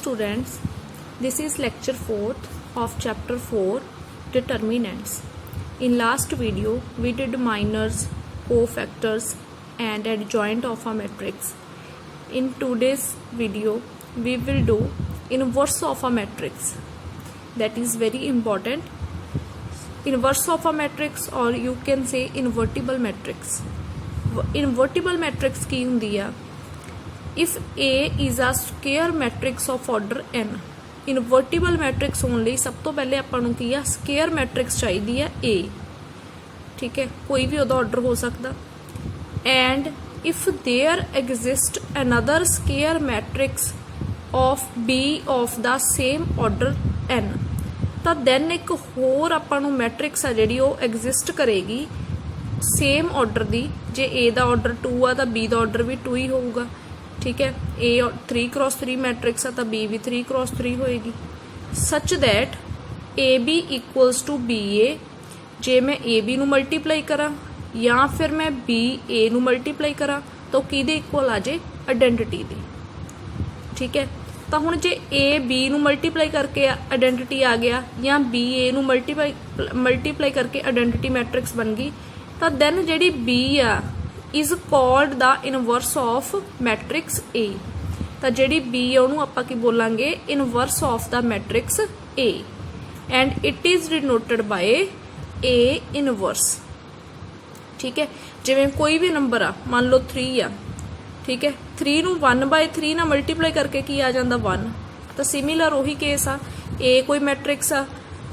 students, this is lecture 4th of chapter 4 determinants. In last video we did minors, cofactors and adjoint of a matrix. In today's video we will do inverse of a matrix. That is very important. Inverse of a matrix, or you can say invertible matrix. Invertible matrix की हुंदी है if A is a square matrix of order n. Invertible matrix only सब तो पहले ਆਪਾਂ ਨੂੰ ਕੀ ਆ square matrix ਚਾਹੀਦੀ ਹੈ A, ठीक है, कोई भी ਉਹਦਾ order ਹੋ ਸਕਦਾ. And if there exist another square matrix of B of the same order n, ਤਾਂ then ਇੱਕ ਹੋਰ ਆਪਾਂ ਨੂੰ ਮੈਟ੍ਰਿਕਸ ਆ ਜਿਹੜੀ ਉਹ ਐਗਜ਼ਿਸਟ ਕਰੇਗੀ ਸੇਮ ਆਰਡਰ ਦੀ. ਜੇ A ਦਾ ਆਰਡਰ 2 ਆ ਤਾਂ B ਦਾ ਆਰਡਰ ਵੀ 2 ਹੀ ਹੋਊਗਾ, ठीक है. A 3x3 मैट्रिक्स है तो B भी 3x3 होएगी. Such that AB equals to BA. जे मैं AB नू मल्टीप्लाई करा या फिर मैं BA नू मल्टीप्लाई करा तो किहदे इक्वल आ जाए आइडेंटिटी दी, ठीक है. तो हुण जे A B नू मल्टीप्लाई करके आइडेंटिटी आ गया या B A नू मल्टीप्लाई करके आइडेंटिटी मैट्रिक्स बन गई, तो दैन जिहड़ी B uh is called the inverse of matrix A. ਤਾਂ ਜਿਹੜੀ B ਹੈ ਉਹਨੂੰ ਆਪਾਂ ਕੀ ਬੋਲਾਂਗੇ inverse of the matrix A, and it is denoted by A inverse, ठीक है. ਜਿਵੇਂ ਕੋਈ ਵੀ ਨੰਬਰ ਆ, ਮੰਨ ਲਓ 3 ਆ, ठीक है, 3 ਨੂੰ 1/3 ਨਾਲ ਮਲਟੀਪਲਾਈ ਕਰਕੇ ਕੀ ਆ ਜਾਂਦਾ 1. ਤਾਂ ਸਿਮਿਲਰ ਉਹੀ ਕੇਸ ਆ, A ਕੋਈ ਮੈਟ੍ਰਿਕਸ ਆ,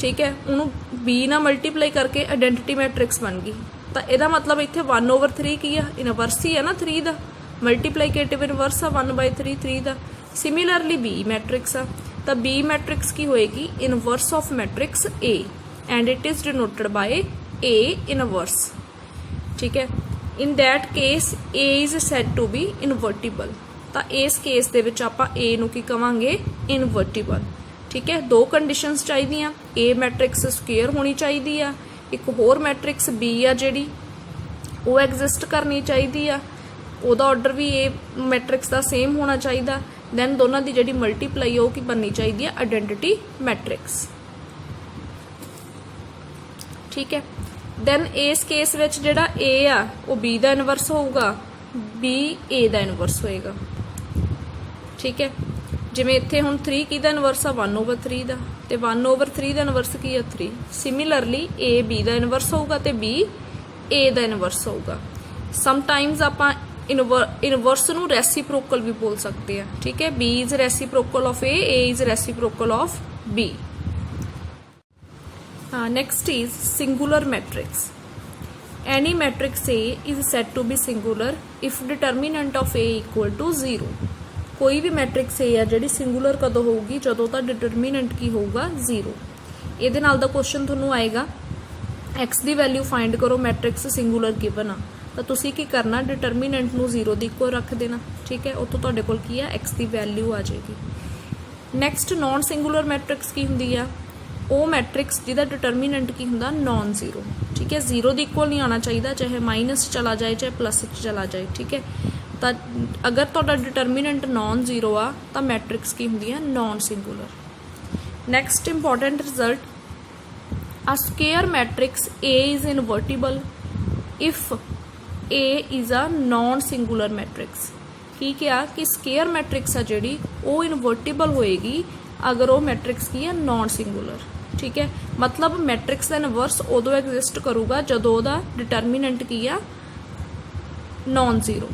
ठीक है, ਉਹਨੂੰ B ਨਾਲ ਮਲਟੀਪਲਾਈ ਕਰਕੇ ਆਇਡੈਂਟੀਟੀ ਮੈਟ੍ਰਿਕਸ ਬਣ ਗਈ. ਤਾਂ ਇਹਦਾ ਮਤਲਬ ਇੱਥੇ 1/3 ਕੀ ਆ ਇਨਵਰਸ ਹੀ ਆ ਨਾ 3 ਦਾ, ਮਲਟੀਪਲੀਕੇਟਿਵ ਇਨਵਰਸ ਆ 1/3 3 ਦਾ. ਸਿਮਿਲਰਲੀ B ਮੈਟ੍ਰਿਕਸ ਆ, ਤਾਂ B ਮੈਟ੍ਰਿਕਸ ਕੀ ਹੋਏਗੀ inverse of matrix A, and it is denoted by A inverse, ਠੀਕ ਹੈ. In that case A is said to be invertible. ਤਾਂ ਇਸ ਕੇਸ ਦੇ ਵਿੱਚ ਆਪਾਂ A ਨੂੰ ਕੀ ਕਵਾਂਗੇ ਇਨਵਰਟੀਬਲ, ਠੀਕ ਹੈ. ਦੋ ਕੰਡੀਸ਼ਨਸ ਚਾਹੀਦੀਆਂ, A ਮੈਟ੍ਰਿਕਸ ਸਕੁਅਰ ਹੋਣੀ ਚਾਹੀਦੀ ਆ, ਇੱਕ ਹੋਰ ਮੈਟ੍ਰਿਕਸ B ਆ ਜਿਹੜੀ ਉਹ ਐਗਜ਼ਿਸਟ ਕਰਨੀ ਚਾਹੀਦੀ ਆ, ਉਹਦਾ ਆਰਡਰ ਵੀ A ਮੈਟ੍ਰਿਕਸ ਦਾ ਸੇਮ ਹੋਣਾ ਚਾਹੀਦਾ. ਦੈਨ ਦੋਨਾਂ ਦੀ ਜਿਹੜੀ ਮਲਟੀਪਲਾਈ ਉਹ ਕੀ ਬਣਨੀ ਚਾਹੀਦੀ ਆ ਆਇਡੈਂਟੀਟੀ ਮੈਟ੍ਰਿਕਸ, ਠੀਕ ਹੈ. ਦੈਨ ਇਸ ਕੇਸ ਵਿੱਚ ਜਿਹੜਾ A ਆ ਉਹ B ਦਾ ਇਨਵਰਸ ਹੋਊਗਾ, B A ਦਾ ਇਨਵਰਸ ਹੋਏਗਾ, ਠੀਕ ਹੈ. ਜਿਵੇਂ ਇੱਥੇ ਹੁਣ 3 ਕਿਹਦਾ ਇਨਵਰਸ ਆ 1/3 ਦਾ, ਤੇ 1/3 ਦਾ ਇਨਵਰਸ ਕੀ ਆ 3. Similarly A B the inverse ਹੋਊਗਾ ਤੇ B A ਦਾ ਇਨਵਰਸ ਹੋਊਗਾ. ਸਮਟਾਈਮਸ ਆਪਾਂ ਇਨਵਰਸ ਨੂੰ ਰੈਸੀਪ੍ਰੋਕਲ ਵੀ ਬੋਲ ਸਕਦੇ ਆ, ਠੀਕ ਹੈ. B is reciprocal of A, A is reciprocal of B. Next is singular matrix. Any matrix A is said to be singular if determinant of A equal to 0. ਕੋਈ ਵੀ matrix A ਆ ਜਿਹੜੀ singular ਕਦੋਂ ਹੋਊਗੀ ਜਦੋਂ ਤਾਂ ਡਿਟਰਮੀਨੈਂਟ ਕੀ ਹੋਊਗਾ 0. ਇਹਦੇ ਨਾਲ ਦਾ ਕੁਐਸਚਨ ਤੁਹਾਨੂੰ ਆਏਗਾ x ਦੀ ਵੈਲਿਊ ਫਾਈਂਡ ਕਰੋ, ਮੈਟ੍ਰਿਕਸ ਸਿੰਗੂਲਰ ਗਿਵਨ ਆ, ਤਾਂ ਤੁਸੀਂ ਕੀ ਕਰਨਾ ਡਿਟਰਮੀਨੈਂਟ ਨੂੰ 0 ਦੀ ਇੱਕੋ ਰੱਖ ਦੇਣਾ, ਠੀਕ ਹੈ. ਉੱਥੋਂ ਤੁਹਾਡੇ ਕੋਲ ਕੀ ਆ x ਦੀ ਵੈਲਿਊ ਆ ਜਾਏਗੀ. ਨੈਕਸਟ ਨਾਨ ਸਿੰਗੂਲਰ ਮੈਟ੍ਰਿਕਸ ਕੀ ਹੁੰਦੀ ਆ, ਉਹ ਮੈਟ੍ਰਿਕਸ ਜਿਹਦਾ ਡਿਟਰਮੀਨੈਂਟ ਕੀ ਹੁੰਦਾ ਨਾਨ 0, ਠੀਕ ਹੈ. 0 ਦੀ ਇਕੁਅਲ ਨਹੀਂ ਆਉਣਾ ਚਾਹੀਦਾ, ਚਾਹੇ ਮਾਈਨਸ ਚਲਾ ਜਾਏ ਚਾਹੇ ਪਲੱਸ ਚ ਚਲਾ ਜਾਏ, ਠੀਕ ਹੈ. ਤਾਂ ਅਗਰ ਤੁਹਾਡਾ ਡਿਟਰਮੀਨੈਂਟ ਨਾਨ 0 ਆ ਤਾਂ ਮੈਟ੍ਰਿਕਸ ਕੀ ਹੁੰਦੀ ਆ non singular. Next important result, a square matrix A is invertible if A is a non singular matrix. ਕੀ ਕਿਹਾ ਕਿ ਸਕੁਅਰ ਮੈਟ੍ਰਿਕਸ ਆ ਜਿਹੜੀ ਉਹ ਇਨਵਰਟੀਬਲ ਹੋਏਗੀ ਅਗਰ ਉਹ ਮੈਟ੍ਰਿਕਸ ਕੀ ਆ ਨਾਨ ਸਿੰਗੂਲਰ, ਠੀਕ ਹੈ. ਮਤਲਬ ਮੈਟ੍ਰਿਕਸ ਦਾ ਇਨਵਰਸ ਉਦੋਂ ਐਗਜ਼ਿਸਟ ਕਰੂਗਾ ਜਦੋਂ ਉਹਦਾ ਡਿਟਰਮੀਨੈਂਟ ਕੀ ਆ ਨਾਨ 0,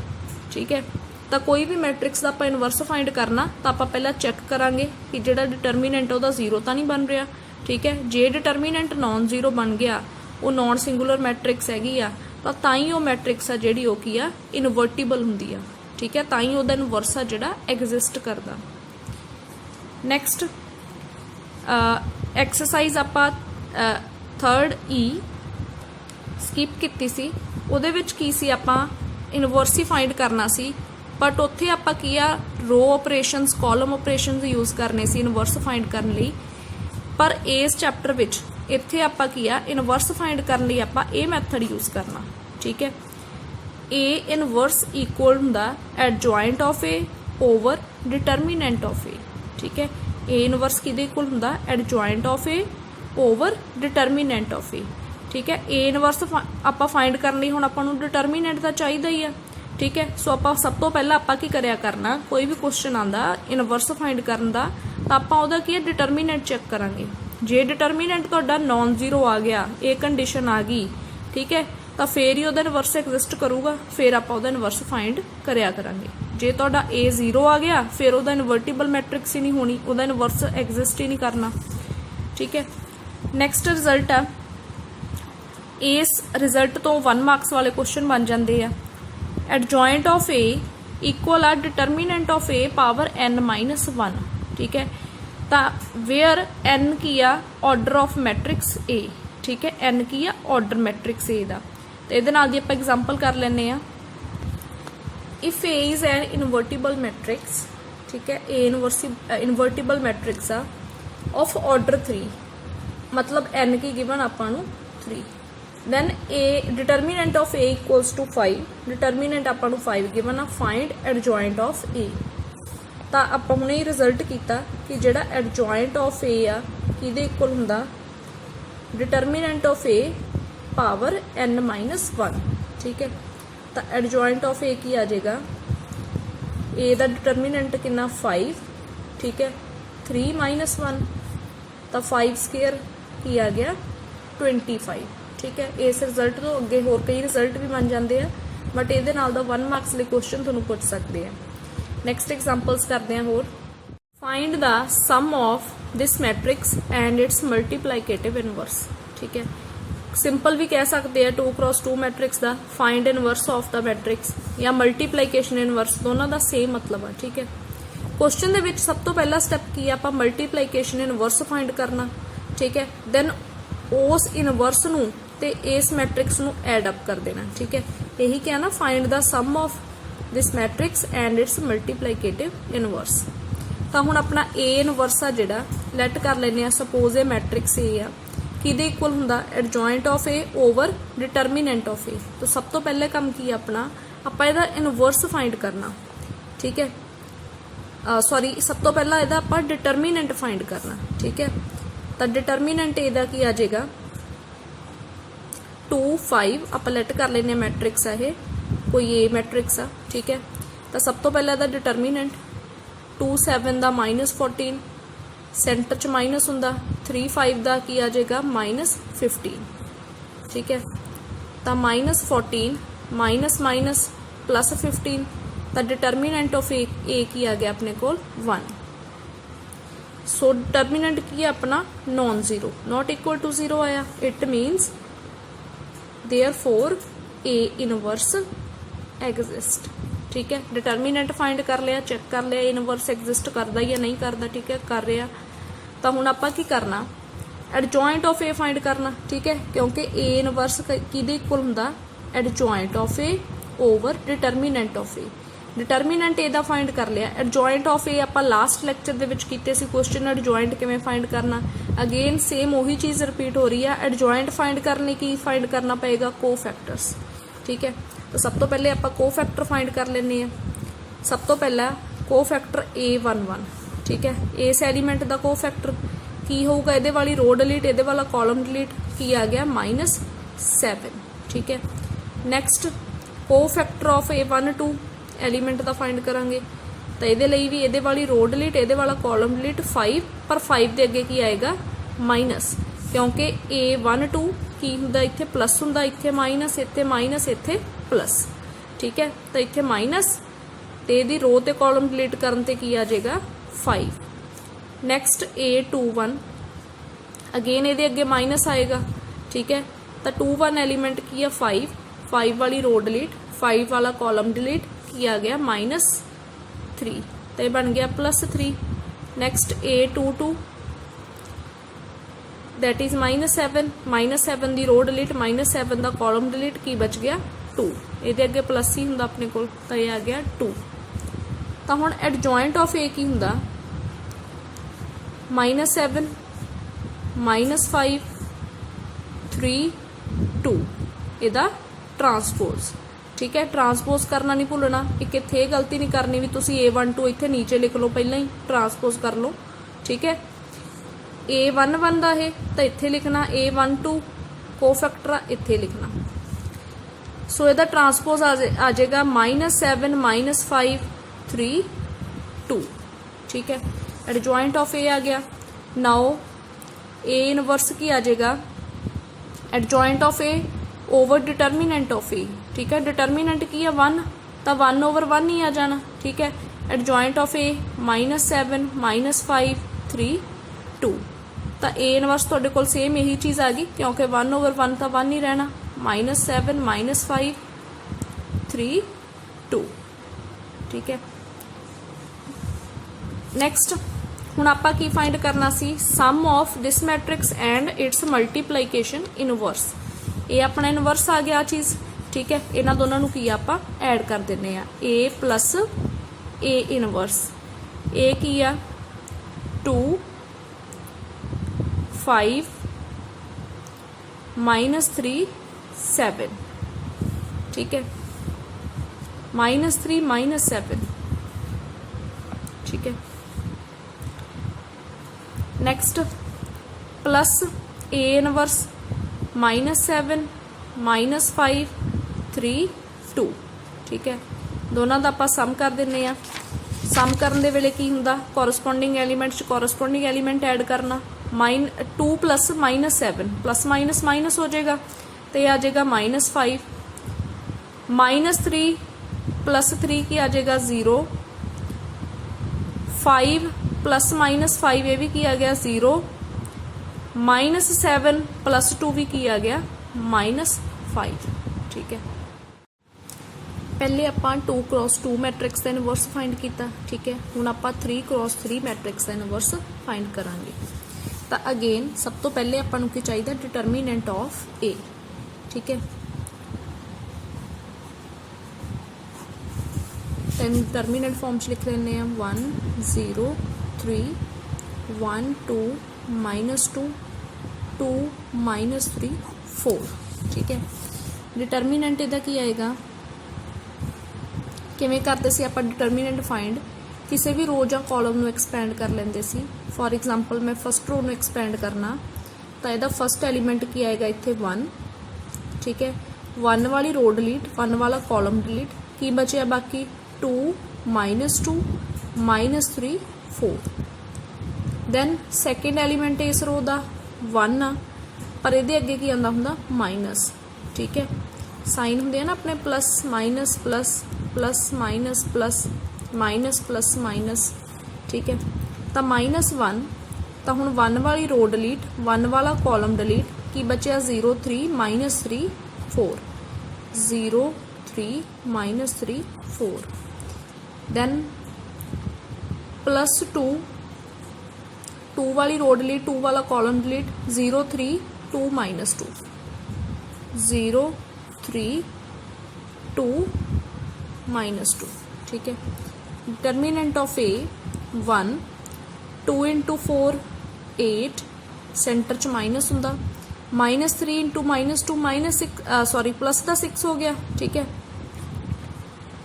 ਠੀਕ ਹੈ. ਤਾਂ ਕੋਈ ਵੀ ਮੈਟ੍ਰਿਕਸ ਦਾ ਆਪਾਂ ਇਨਵਰਸ ਫਾਈਂਡ ਕਰਨਾ ਤਾਂ ਆਪਾਂ ਪਹਿਲਾਂ ਚੈੱਕ ਕਰਾਂਗੇ ਕਿ ਜਿਹੜਾ ਡਿਟਰਮੀਨੈਂਟ ਉਹਦਾ 0 ਤਾਂ ਨਹੀਂ ਬਣ ਰਿਹਾ, ਠੀਕ ਹੈ. ਜੇ ਡਿਟਰਮੀਨੈਂਟ ਨਾਨ 0 ਬਣ ਗਿਆ, ਉਹ ਨਾਨ ਸਿੰਗੂਲਰ ਮੈਟ੍ਰਿਕਸ ਹੈਗੀ ਆ, ਤਾਂ ਹੀ ਉਹ ਮੈਟ੍ਰਿਕਸ ਆ ਜਿਹੜੀ ਉਹ ਕੀ ਆ ਇਨਵਰਟੀਬਲ ਹੁੰਦੀ ਆ, ਠੀਕ ਹੈ. ਤਾਂ ਹੀ ਉਹਦਾ ਇਨਵਰਸ ਆ ਜਿਹੜਾ ਐਗਜ਼ਿਸਟ ਕਰਦਾ. ਨੈਕਸਟ ਐਕਸਰਸਾਈਜ਼ ਆਪਾਂ 3rd E ਸਕਿਪ ਕੀਤੀ ਸੀ, ਉਹਦੇ ਵਿੱਚ ਕੀ ਸੀ ਆਪਾਂ ਇਨਵਰਸ ਹੀ ਫਾਈਂਡ ਕਰਨਾ ਸੀ, ਬਟ ਉੱਥੇ ਆਪਾਂ ਕੀ ਆ ਰੋ ਆਪਰੇਸ਼ਨਸ ਕਾਲਮ ਆਪਰੇਸ਼ਨਸ ਯੂਜ਼ ਕਰਨੇ ਸੀ ਇਨਵਰਸ ਫਾਈਂਡ ਕਰਨ ਲਈ. ਪਰ ਇਸ ਚੈਪਟਰ ਵਿੱਚ ਇੱਥੇ ਆਪਾਂ ਕੀ ਆ ਇਨਵਰਸ ਫਾਈਂਡ ਕਰਨ ਲਈ ਆਪਾਂ ਇਹ ਮੈਥਡ ਯੂਜ਼ ਕਰਨਾ, ਠੀਕ ਹੈ. A ਇਨਵਰਸ ਇਕੁਅਲ ਹੁੰਦਾ adjoint of A over determinant of A, ठीक है। ए इनवर्स किहदे इक्वल हुंदा adjoint of A over determinant of A, ठीक है। ए इनवर्स आपां फाइंड करन लई हुण आपां नूं डिटरमीनेंट तां चाहीदा ही आ, ठीक है। सो आपां सब तो पहला आपां की करिया करना, कोई भी क्वेश्चन आंदा इनवर्स फाइंड करन दा तां आपां उहदा की है डिटरमीनेंट चैक करांगे। जे डिटरमीनेंट तुहाडा नॉन जीरो आ गया, ए कंडीशन आ गई, ठीक है, तो फिर ही उहदा इनवर्स एग्जिस्ट करूगा, फिर आपां उहदा इनवर्स फाइंड करिया करांगे। जे तुहाडा ए जीरो आ गया फिर उहदा इनवर्टिबल मैट्रिक्स ही नहीं होनी, उहदा इनवर्स एग्जिस्ट ही नहीं करना, ठीक है। नैक्सट रिजल्ट है, इस रिजल्ट तो 1 मार्क्स वाले क्वेश्चन बन जाते हैं। एडजॉइंट ऑफ ए इक्वल आ determinant of A power n-1, ठीक है। तो वेयर n की आ ऑर्डर ऑफ मैट्रिक्स ए, ठीक है, n की आ ऑर्डर मैट्रिक्स ए का। तो ये नाल दी आपां एग्जाम्पल कर लेने आ। If A is an invertible matrix, ठीक है, ए इनवर्टिबल मैट्रिक्स आ ऑफ ऑर्डर 3, मतलब n की गिवन आपां नूं 3, then a determinant of a equals to 5, determinant आपां नूं 5 गिवन आ, find adjoint of a। तो आपां हुणे रिजल्ट कीता कि जिहड़ा एडजॉइंट ऑफ ए आ किहदे इक्वल हुंदा determinant of A power n-1, ठीक है। तो एडजॉइंट ऑफ ए की आ जाएगा, ए का डिटरमीनेंट कितना 5, ठीक है, 3-1, तो 5 स्केयर की आ गया 25, ठीक है। इस रिजल्ट तो अगे होर कई रिजल्ट भी बन जाते हैं, बट ये 1 मार्क्स लिए क्वेश्चन तुहानूं पुछ सकते हैं। नैक्सट एग्जाम्पल्स करते हैं होर। Find the sum of this matrix and its multiplicative inverse, ठीक है। सिंपल भी कह सकते हैं 2x2 मैट्रिक्स का find inverse of the matrix या मल्टीप्लाइकेशन इनवर्स, दोनों का सेम मतलब है, ठीक है। क्वेश्चन दे विच सब तो पहला स्टैप की आपां मल्टीप्लाइकेशन इनवर्स फाइंड करना, ठीक है। दैन उस इनवर्स नूं ते इस मैट्रिक्स नूं एड अप कर देना, ठीक है। यही क्या ना, find the sum of this matrix and its multiplicative inverse. तो हुण अपना ए इनवर्स आ जिहड़ा लैट कर लैने, सपोज ए मैट्रिक्स ए आ किहदे इक्वल हुंदा adjoint of A over determinant of A. तो सब तो पहले काम की अपना आपां इहदा इनवर्स फाइंड करना, ठीक है। सॉरी, सब तो पहला इहदा आपां डिटरमीनेंट फाइंड करना, ठीक है। तो डिटरमीनेंट इहदा की आ जाएगा 2 5, आपां लैट कर लेने मैट्रिक्स है कोई ए मैट्रिक्स आ, ठीक है। तो सब तो पहला इहदा डिटरमीनेंट 2 7 का -14, सेंटर च माइनस हुंदा, 3 5 का की आ जाएगा -15, ठीक है। तो -14 माइनस माइनस प्लस 15, तो डिटरमीनेंट ऑफ ए की आ गया अपने को 1। सो डिटरमीनेंट की है अपना non zero, not equal to 0 आया, it means therefore A inverse exist, ठीक है। डिटरमीनेंट फाइंड कर लिया, चेक कर लिया इनवर्स एग्जिस्ट करता या नहीं करता, ठीक है, कर रहा। तो हुण आपां की करना, एडजॉइंट ऑफ ए फाइंड करना, ठीक है, क्योंकि ए इनवर्स किहदे इक्वल हुंदा adjoint of A over determinant of A. Determinant A दा फाइंड कर लिया, एडजॉइंट ऑफ ए आपां लास्ट लैक्चर दे विच कीते सी क्वेश्चन एडजॉइंट किवें फाइंड करना। अगेन सेम वही चीज़ रिपीट हो रही है। एडजॉइंट फाइंड करने की फाइंड करना पएगा कोफैक्टर्स, ठीक है। तो सब तो पहले आपां कोफैक्टर फाइंड कर लेने हैं। सब तो पहला कोफैक्टर A11, ठीक है। इस एलीमेंट का कोफैक्टर की होगा, ये वाली रो डिलीट, ये वाला कॉलम डिलीट, की आ गया -7, ठीक है। Next cofactor of A12 element का फाइंड करांगे, तो ये भी ये वाली रो डिलीट, ये वाला कॉलम डिलीट 5, पर 5 के अगे की आएगा माइनस, क्योंकि A12 की हुंदा इत्थे प्लस हुंदा, इत्थे माइनस, इत्थे माइनस, इत्थे प्लस, ठीक है। तो इत्थे माइनस ते दी रो ते कॉलम डिलीट करन ते की आ जाएगा 5। नैक्सट A21 अगेन ये अगे माइनस आएगा, ठीक है। तो 21 एलीमेंट की है 5, 5 वाली रो डिलीट, 5 वाला कॉलम डिलीट, की आ गया -3, तो ये बन गया +3। नैक्सट A22 दैट इज -7, -7 की रो डिलीट, -7 का कॉलम डिलीट, की बच गया 2, ये अगे प्लस ही हुंदा अपने को, तो ये आ गया 2। तो हुण एडजॉइंट ऑफ ए की हुंदा -7 -5 3 2, इहदा ट्रांसपोज, ठीक है। ट्रांसपोज करना नहीं भुलना, एक इत्थे ये गलती नहीं करनी भी तुसी A12 इत्थे नीचे लिख लो, पहला ही ट्रांसपोज कर लो। ठीक है, A11 दा है तो इत्थे लिखना, A12 कोफैक्टर इत्थे लिखना। सो इहदा ट्रांसपोज आ जाएगा -7 -5 3 2। ठीक है, एडजॉइंट ऑफ ए आ गया। नाउ ए इनवर्स की आ जाएगा, adjoint of A over determinant of A. ठीक है, डिटर्मिनेंट की है 1 तो 1/1 ही आ जाना। ठीक है, एडजॉइंट ऑफ ए -7 -5 3 2। तो ए इनवर्स तुहाडे कोल सेम यही चीज़ आ गई, क्योंकि 1/1 तो 1 ही रहना। -7 -5 3 2। ठीक है, नैक्सट हुण आपां की फाइंड करना सी, sum of this matrix and its multiplication inverse. ये अपना इनवर्स आ गया चीज़। ठीक है, इन्हां दोनों नूं की आपां ऐड कर दिंदे आ, ए प्लस ए इनवर्स। ए की आ 2 5 -3 7। ठीक है, -3 -7। ठीक है, नैक्सट प्लस ए इनवर्स -7 -5 3 2। ठीक है, दोनों का आपां सम कर दिंदे आ। सम करन दे वेले की हुंदा, कोरसपोंडिंग एलीमेंट च कोरसपोंडिंग एलीमेंट ऐड करना। 2 प्लस -7 प्लस माइनस माइनस हो जाएगा तो यह आ जाएगा -5। -3 प्लस 3 की आ जाएगा 0। 5 प्लस -5 ये भी की आ गया 0। -7 प्लस 2 भी की आ गया -5। ठीक है, पहले आपां 2 क्रॉस 2 मैट्रिक्स का इनवर्स फाइंड किया। ठीक है, हुण आपां 3 क्रॉस 3 मैट्रिक्स का इनवर्स फाइंड करांगे। तो अगेन सब तो पहले आपां नूं की चाहिए, डिटर्मीनेंट ऑफ ए। ठीक है, डिटर्मीनेंट फॉर्म च लिख लेने 1 0 3 1 2 -2 2 -3 4। ठीक है, डिटर्मीनेंट इहदा की आएगा, किवें करते सी आपां डिटर्मीनेंट फाइंड, किसी भी रो या कॉलम नूं एक्सपैंड कर लेंदे सी। फॉर एग्जाम्पल मैं फस्ट रो नूं एक्सपैंड करना तो यदा फस्ट एलीमेंट की आएगा इत्थे 1। ठीक है, 1 वाली रो डिलीट, 1 वाला कॉलम डिलीट, की बचे बाकी 2 -2 -3 4। दैन सैकेंड एलीमेंट इस रो का 1 आ, पर ये अगे की आंदा हुंदा माइनस। ठीक है, साइन होंदे हैं ना अपने plus minus plus plus minus plus minus plus minus. ठीक है, तो -1 तो हुण 1 वाली रो डिलीट, 1 वाला कॉलम डिलीट, की बचा 0 3 -3 4 0 3 -3 4। दैन +2 2 वाली रो डिलीट, 2 वाला कॉलम डिलीट, 0 3 2 -2 0 3 2 -2। ठीक है, डिटर्मिनेंट ऑफ ए 1 2 × 4 8, सेंटर च माइनस होंदा, -3 × -2 सॉरी प्लस का 6 हो गया। ठीक है,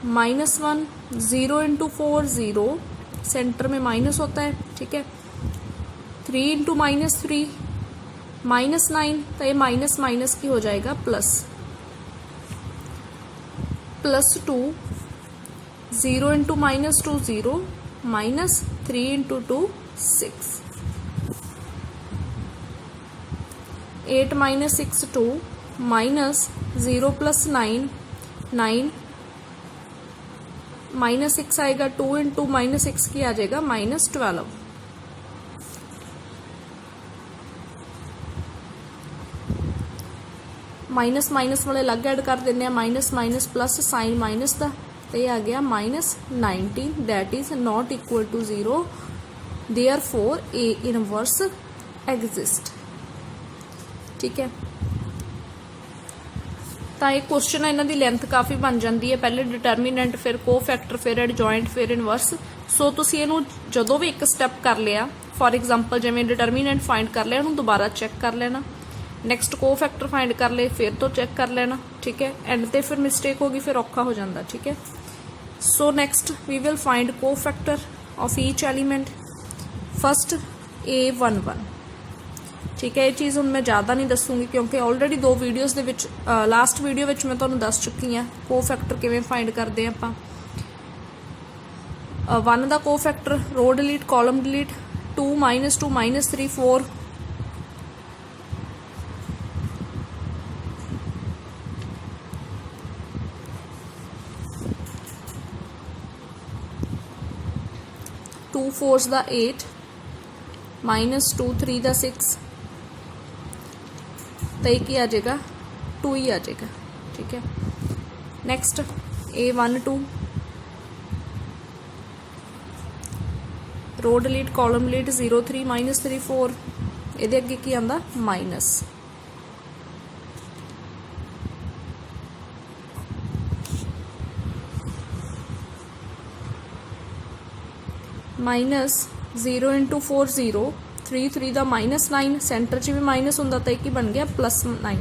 -1 0 × 4 0, सेंटर में माइनस होता है। ठीक है, 3 × -3 -9, तो ये माइनस माइनस की हो जाएगा प्लस। +2 0 × -2 0 -3 × 2 6 8 -6 2 -0 + 9 9 -6 आएगा, 2 × -6 की आ जाएगा -12। माइनस माइनस वाले अलग ऐड कर देने, minus minus plus sign minus का, तो ये आ गया -19, that is not equal to 0, therefore A inverse exist. ठीक है, तो ये क्वेश्चन है, इन्हां दी लेंथ काफ़ी बन जाती है, पहले डिटर्मीनेंट फिर कोफैक्टर फिर एडजॉइंट फिर इनवर्स। सो तुसीं इहनूं जदों भी एक स्टैप कर लिया, फॉर एग्जाम्पल जिवें डिटर्मीनेंट फाइंड कर लिया, उन्होंने दोबारा चैक कर लेना, नैक्सट कोफैक्टर फाइंड कर ले, फिर तो चैक कर लेना, ठीक है। एंड ते फिर मिसटेक होगी, फिर औखा हो जाता, ठीक है। So next we will find cofactor of each element. First A11, ठीक है। ये चीज़ हुण मैं ज़्यादा नहीं दसूँगी क्योंकि already 2 videos they which last video which मैं तुहानूं दस चुकी हाँ कोफैक्टर किवें फाइंड करते हैं आपां। 1 दा cofactor row delete column delete 2 -2 -3 4 2 4s दा 8 -2 3 दा 6 तो एक ही आ जाएगा 2 ही आ जाएगा, ठीक है। Next A12 row delete column delete 0 3 -3 4 ये अगे की आंदा माइनस माइनस 0 × 4 0 3 3 दा -9 सेंटर च भी माइनस होंदा तो एक ही बन गया +9,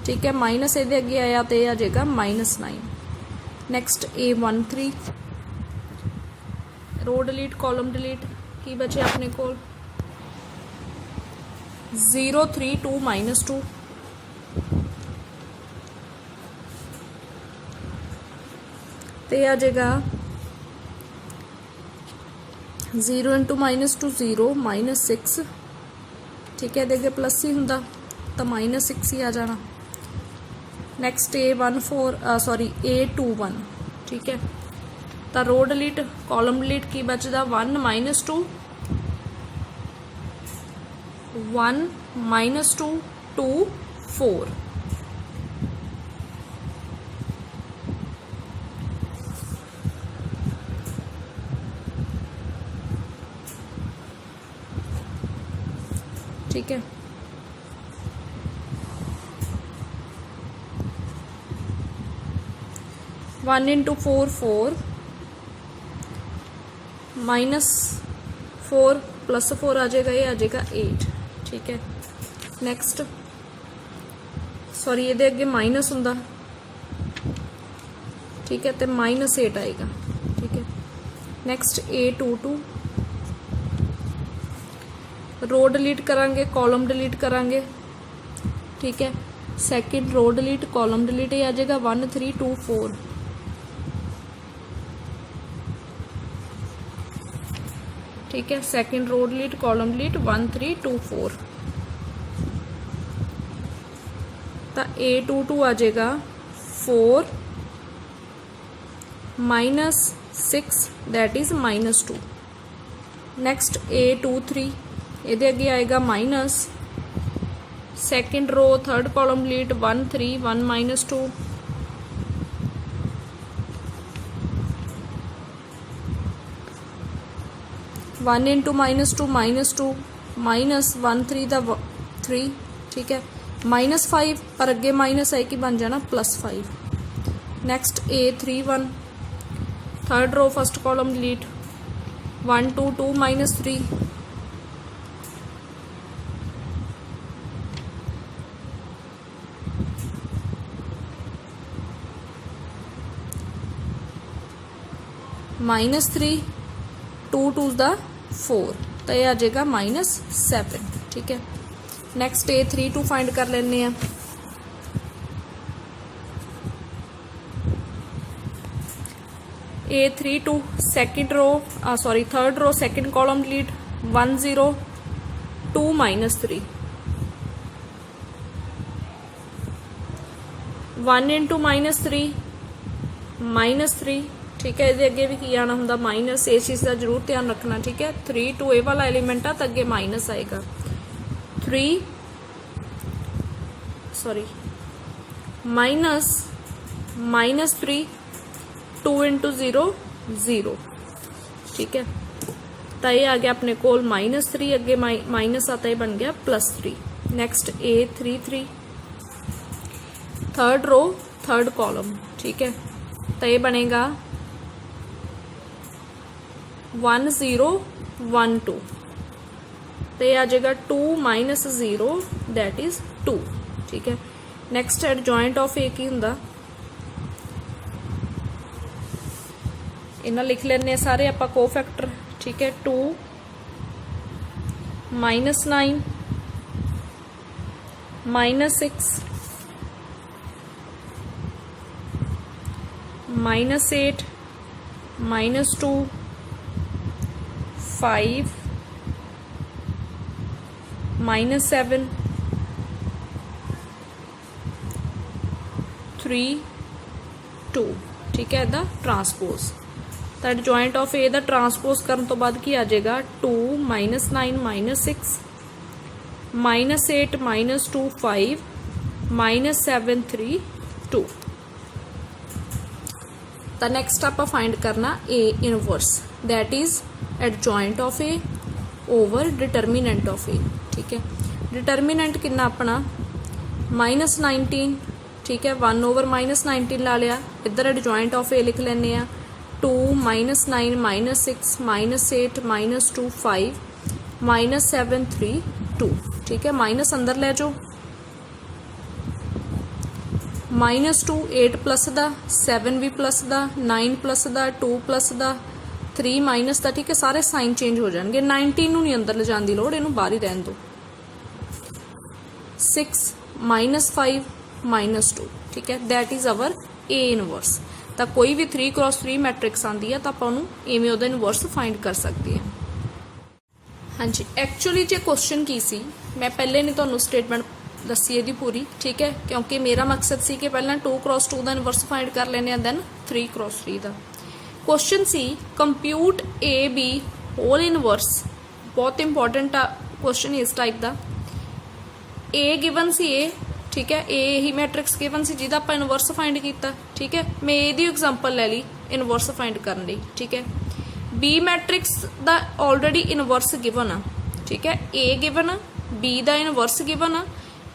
ठीक है। माइनस ये अगे आया तो यह आ जाएगा -9। Next A13 row delete column delete की बचे अपने को 0 3 2 -2 तो आ जाएगा 0 × -2 0 -6, ठीक है। देखिए प्लस ही होंदा तो -6 ही आ जाना। नैक्सट A21, ठीक है। तो रो डिलीट कॉलम डिलीट की बचदा 1 -2 1 -2 2 4, ठीक है। वन × 4 4 -4 +4 आ जाएगा, ये आ जाएगा 8, ठीक है। नैक्सट सॉरी ये अगे माइनस होंदा, ठीक है, तो -8 आएगा, ठीक है। नैक्सट A22 रो डिलीट करांगे कॉलम डिलीट करांगे, ठीक है। Second row delete column delete ये आ जाएगा 1 3 2 4, ठीक है। Second row delete column delete 1 3 2 4 तो A22 आ जाएगा 4 -6 दैट इज -2। नैक्सट A23 ये अगे आएगा minus, second row third column delete 1 3 1 -2 1 × -2 -2 -1 3 दा 3, ठीक है। -5 पर अगे माइनस है कि बन जाना +5। Next A31 third row first column delete 1 2 2 -3 -3 2 2 दा 4 तो यह आ जाएगा -7, ठीक है। नैक्सट A32 फाइंड कर लेने हैं। A32 second row third row second column delete 1 0 2 -3 1 × -3 ठीक है। ये अगे भी की आना होंगे माइनस, इस चीज़ का जरूर ध्यान रखना, ठीक है। 3 2 ए वाला एलीमेंट आ तो अगे माइनस आएगा। 3 -3 2 × 0 0, ठीक है। तो ये आ गया अपने को -3 अगे माइनस आता है बन गया +3। Next A33 third row third column, ठीक है। तो ये बनेगा 1 0 1 2 तो ये आ जाएगा 2 -0 दैट इज 2, ठीक है। नैक्सट एडजॉइंट ऑफ ए की हुंदा, इन्हां लिख लैने सारे आपां कोफैक्टर, ठीक है। 2 -9 -6 -8 -2 5 -7 3 2, ठीक है। ਇਹਦਾ ट्रांसपोज ਤਾਂ adjoint of A the transpose ਕਰਨ ਤੋਂ ਬਾਅਦ ਕੀ ਆ ਜਾਏਗਾ 2 -9 -6 -8 -2 5 -7 3 2। ਤਾਂ ਨੈਕਸਟ ਆਪਾਂ ਫਾइंड करना A inverse, that is adjoint of A over determinant of A, ठीक है। डिटरमिनेंट कितना अपना -19, ठीक है। 1 ओवर -19 ला लिया, इधर एडजॉइंट ऑफ ए लिख लेने आ 2 -9 -6 -8 -2 5 -7 3 2, ठीक है। माइनस अंदर ले जाओ, -2 8 प्लस दा 7 भी प्लस दा 9 प्लस दा 2 प्लस दा 3 माइनस दा, ठीक है। सारे साइन चेंज हो जाएंगे। 19 नूं नहीं अंदर ले जाने की लोड़, इनू बाहर ही रहन दो। 6 -5 -2, ठीक है। That is our A inverse. तो कोई भी 3x3 मैट्रिक्स आती है तो आप इवें उहदा इनवर्स फाइंड कर सकते हैं। हाँ जी, एक्चुअली जो क्वेश्चन की सी मैं पहले नहीं तुहानूं स्टेटमेंट दसी इहदी पूरी, ठीक है, क्योंकि मेरा मकसद सी कि पहला 2x2 का इनवर्स फाइंड कर लेने, दैन 3x3 का। Question C compute A B whole inverse, बहुत इंपॉर्टेंट क्वेश्चन इस टाइप का। ए गिवन सी ए, ठीक है, ए ही मैट्रिक्स गिवन सी जिहदा आपां इनवर्स फाइंड किया, ठीक है। मैं इहदी एग्जांपल ले ली इनवर्स फाइंड करने लई, ठीक है। बी मैट्रिक्स दा ऑलरेडी इनवर्स गिवन आ, ठीक है। ए गिवन आ, बी दा इनवर्स गिवन आ,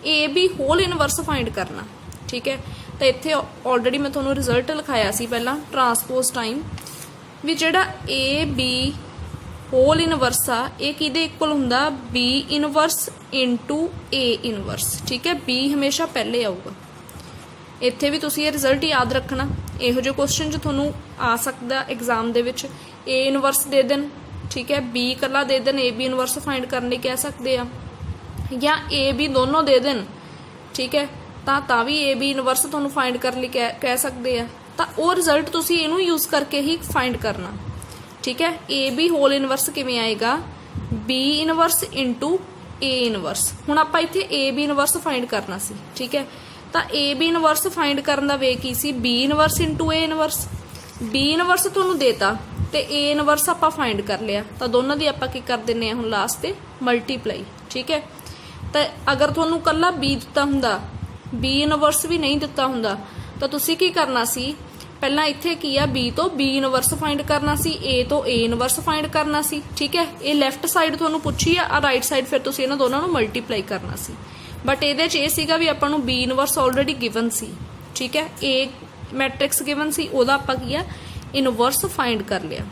A B whole inverse find करना, ठीक है। तो इत्थे ऑलरेडी मैं तुहानूं रिजल्ट लिखाया सी पहला ट्रांसपोज टाइम भी जिहड़ा ए बी होल इनवर्स आ ये किहदे इक्वल हुंदा B inverse into A inverse, ठीक है। बी हमेशा पहले आऊगा। इत्थे भी तुसीं ये रिजल्ट याद रखना, इहो जिहे क्वेश्चन जो तुहानूं आ सकदा एग्जाम दे विच ए इनवर्स दे देन, ठीक है, बी कला दे देन, ए बी इनवर्स फाइंड करने कह सकते हैं, या ए बी दोनों दे देन, ठीक है, तां भी ए बी इनवर्स तुहानूं फाइंड करने कह सकते हैं। तो वो रिजल्ट तुसीं इहनूं यूज करके ही फाइंड करना, ठीक है। ए बी होल इनवर्स किवें आएगा B inverse into A inverse. हुण आपां इत्थे ए बी इनवर्स फाइंड करना सी, ठीक है। तो ए बी इनवर्स फाइंड करन दा वे की सी B inverse into A inverse. B inverse तुहानूं देता ते ए इनवर्स आपां फाइंड कर लिया, तो दोनों दी आपां की कर दिंदे हुण लास्ट ते मल्टीप्लाई, ठीक है। तो अगर तुहानूं कल्ला बी दिता हुंदा, बी इनवर्स भी नहीं दिता हुंदा, तो तुसीं की करना सी पहला इत्थे की आ बी तो बी इनवर्स फाइंड करना सी, ए तो ए इनवर्स फाइंड करना सी, ठीक है। ये लैफ्ट साइड तुहानूं पुछी आ, राइट साइड फिर तुसीं इन्हां दोनों नूं मल्टीप्लाई करना सी। बट इहदे च ये सीगा भी आपां नूं बी इनवर्स ऑलरेडी गिवन सी, ठीक है। ए मैट्रिक्स गिवन सी, ओहदा आपां की आ इनवर्स फाइंड कर लिया।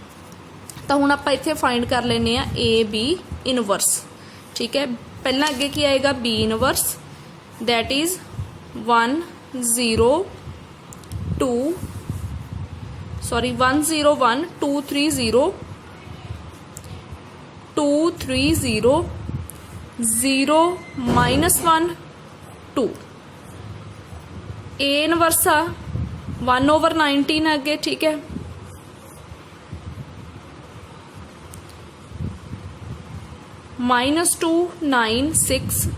तो हुण आपां इत्थे फाइंड कर लैने आ ए बी इनवर्स, ठीक है। पहला अगे की आएगा B inverse, that is 1 0 2 1 0 1 2 3 0 2 3 0 0 -1 2। A inverse uh 1 over 19 अगे, ठीक है। -2 9 6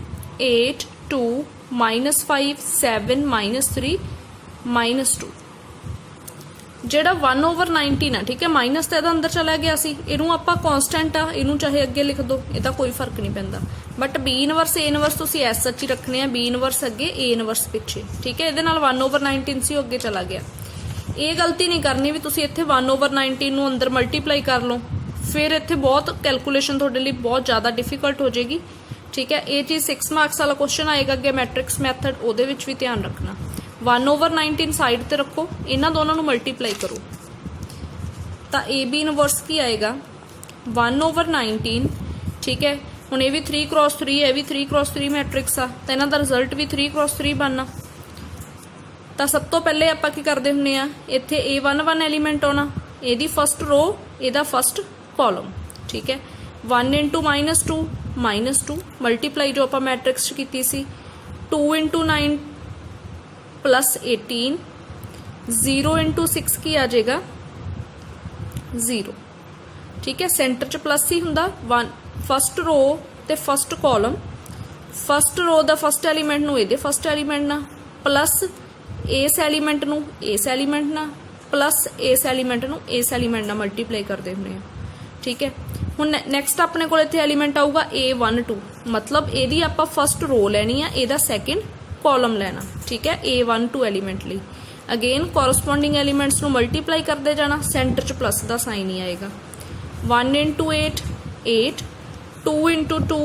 8 2 -5 7 -3 -2। ਜਿਹੜਾ 1 ओवर 19 है, ठीक है, माइनस तो अंदर चला गया सी, इनू आपां कॉन्स्टेंट आ, इनू चाहे अगे लिख दो, इसका कोई फर्क नहीं पैंदा। But B inverse A inverse तुसीं एस सच ही रखने, बी इनवर्स अगे ए इनवर्स पिछे, ठीक है। ये 1 ओवर 19 सी अगे चला गया। ये गलती नहीं करनी भी तुसीं इत्थे 1 ओवर 19 नूं अंदर मल्टीप्लाई कर लो, फिर इत्थे बहुत कैलकुलेशन तुहाडे लई बहुत ज़्यादा डिफिकल्ट हो जाएगी, ठीक है। ये चीज़ 6 मार्क्स वाला क्वेश्चन आएगा अगे मैट्रिक्स मैथड, उहदे विच भी ध्यान रखना। 1 ओवर 19 साइड ते रखो, इन्हां दोनों नूं मल्टीप्लाई करो, तो ए बी इनवर्स की आएगा 1 ओवर 19, ठीक है। हुण ये भी 3x3 है, भी 3x3 मैट्रिक्स आ, तो इन्हां दा रिजल्ट भी 3x3 बनना। तो सब तो पहले आपां की करदे हुंदे आ, इत्थे A11 एलीमेंट आउणा, इहदी फस्ट रो, इहदा फस्ट कॉलम, ठीक है। 1 इंटू -2 मल्टीप्लाई जो आपां मैट्रिक्स च कीती सी, 2 इंटू 9 प्लस 18, 0 इंटू 6 की आ जाएगा 0, ठीक है। सेंटर च प्लस ही हुंदा, 1 फस्ट रो ते फस्ट कॉलम, फस्ट रो दा फस्ट एलीमेंट नूं इहदे फस्ट एलीमेंट ना प्लस इस एलीमेंट नूं इस एलीमेंट ना प्लस इस एलीमेंट नूं इस एलीमेंट ना मल्टीप्लाई करदे हुंदे आ, ठीक है। हुण नैक्सट अपने कोल इत्थे एलीमेंट आऊगा A12, मतलब इहदी आपां फस्ट रो लैनी आ, इहदा सैकेंड कॉलम लेना, ठीक है। A12 एलीमेंट लई अगेन कॉरस्पोंडिंग एलीमेंट्स नूं मल्टीप्लाई करते जाना, सेंटर च प्लस का साइन ही आएगा। 1 into 8 8, 2 into 2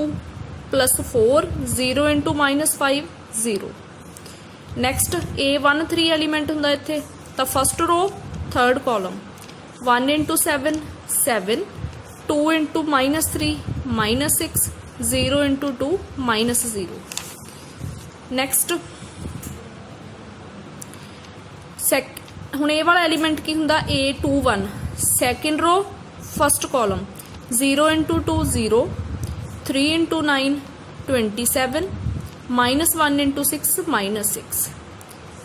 plus 4, 0 into -5 0। Next A13 element हुंदा इत्थे, तो first row third column, 1 into 7 7, 2 into -3 -6, 0 into 2 -0। Next हुण ये वाला एलीमेंट की हुंदा A21, second row first column, 0 into 2 0, 3 into 9 27, -1 into 6 -6।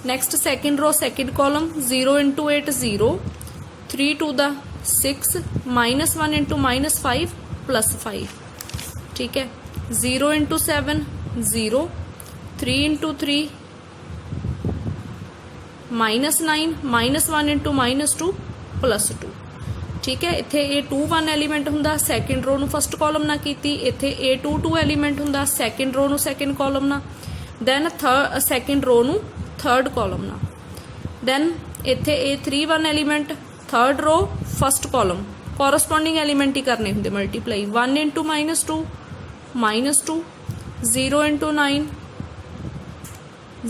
Next second row second column, 0 into 8 0, 3 to the 6, -1 into -5 +5, ठीक है। 0 इंटू 7 0, 3 इंटू 3 -9, -1 इंटू -2 +2, ठीक है। इत्थे A21 एलीमेंट हुंदा, सैकेंड रो नूं फस्ट कॉलम ना कीती, इत्थे A22 एलीमेंट हुंदा, सैकेंड रो नूं सैकेंड कॉलम ना, दैन सैकेंड रो नूं थर्ड कॉलम ना, दैन इत्थे A31 element, third row first column, corresponding element ही करने हुंदे मल्टीप्लाई, 1 इंटू -2 -2, 0 इंटू 9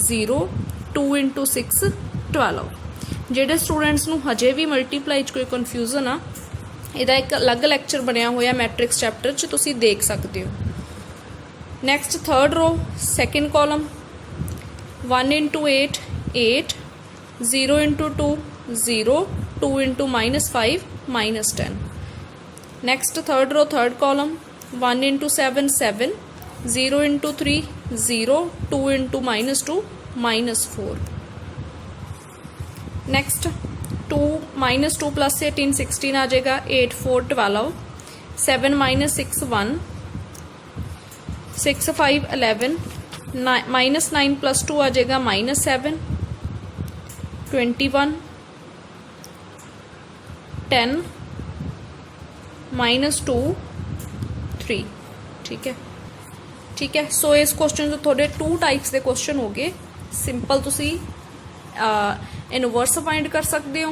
0, 2 इंटू 6 12। ਜਿਹੜੇ स्टूडेंट्स ਨੂੰ ਹਜੇ ਵੀ ਮਲਟੀਪਲਾਈ 'ਚ ਕੋਈ ਕਨਫਿਊਜ਼ਨ ਆ, ਇਹਦਾ ਇੱਕ ਅਲੱਗ ਲੈਕਚਰ ਬਣਿਆ ਹੋਇਆ ਮੈਟ੍ਰਿਕਸ ਚੈਪਟਰ 'ਚ, ਤੁਸੀਂ ਦੇਖ ਸਕਦੇ ਹੋ। Next third row second column, 1 into 8 8, 0 into 2 0, 2 into -5 -10। Next third row third column, 1 into 7 7, 0 into 3 0, 2 into -2 -4। Next 2 -2 plus 18 16 आ जाएगा, 8 4 12, 7 -6 1, 6 5 11, -9 प्लस 2 आ जाएगा -7, 21 10, -2 3, ठीक है। ठीक है, सो इस क्वेश्चन थोड़े 2 टाइप्स के क्वेश्चन हो गए। सिंपल तुसी इनवर्स फाइंड कर सकते हो,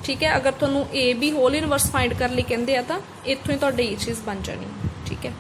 ठीक है। अगर तुहानू A B whole inverse find कर लिए कहते हैं तो इत्थों ही तुहाडी ये चीज़ बन जानी, ठीक है।